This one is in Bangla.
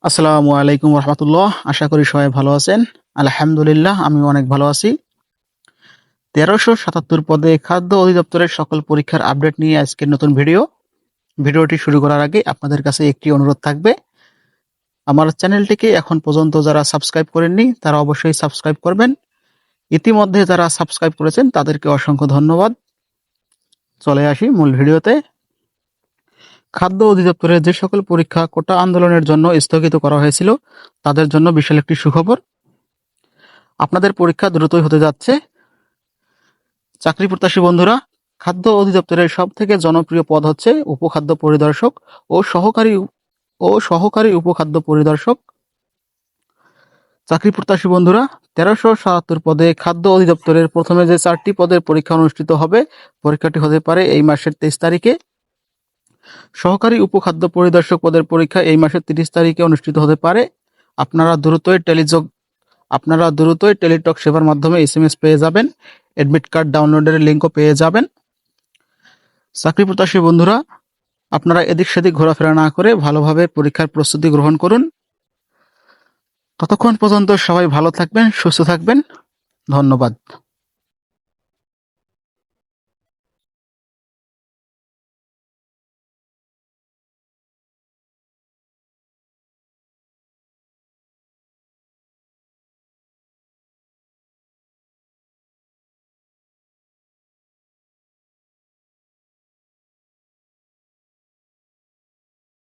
আসসালামু আলাইকুম রহমতুল্লাহ। আশা করি সবাই ভালো আছেন। আলহামদুলিল্লাহ, আমি অনেক ভালো আছি। 1377 পদে খাদ্য অধিদপ্তরের সকল পরীক্ষার আপডেট নিয়ে আজকের নতুন ভিডিওটি শুরু করার আগে আপনাদের কাছে একটি অনুরোধ থাকবে। আমার চ্যানেলটিকে এখন পর্যন্ত যারা সাবস্ক্রাইব করেননি তারা অবশ্যই সাবস্ক্রাইব করবেন। ইতিমধ্যে যারা সাবস্ক্রাইব করেছেন তাদেরকে অসংখ্য ধন্যবাদ। চলে আসি মূল ভিডিওতে। খাদ্য অধিদপ্তরের যে সকল পরীক্ষা কোটা আন্দোলনের জন্য স্থগিত করা হয়েছিল তাদের জন্য বিশাল একটি সুখবর। আপনাদের পরীক্ষা দ্রুতই হতে যাচ্ছে। চাকরি প্রত্যাশী বন্ধুরা, খাদ্য অধিদপ্তরের সবথেকে জনপ্রিয় পদ হচ্ছে উপখাদ্য পরিদর্শক ও সহকারী উপখাদ্য পরিদর্শক। চাকরি প্রত্যাশী বন্ধুরা, 1377 পদে খাদ্য অধিদপ্তরের প্রথমে যে 4টি পদের পরীক্ষা অনুষ্ঠিত হবে, পরীক্ষাটি হতে পারে এই মাসের 23 তারিখে। সহকারী উপখাদ্য পরিদর্শক পদের পরীক্ষা এই মাসের 30 তারিখে অনুষ্ঠিত হতে পারে। আপনারা দ্রুতই টেলিটক সেবার মাধ্যমে SMS পেয়ে যাবেন। অ্যাডমিট কার্ড ডাউনলোডের লিঙ্কও পেয়ে যাবেন। চাকরি প্রত্যাশী বন্ধুরা, আপনারা এদিক সেদিক ঘোরাফেরা না করে ভালোভাবে পরীক্ষার প্রস্তুতি গ্রহণ করুন। ততক্ষণ পর্যন্ত সবাই ভালো থাকবেন, সুস্থ থাকবেন। ধন্যবাদ।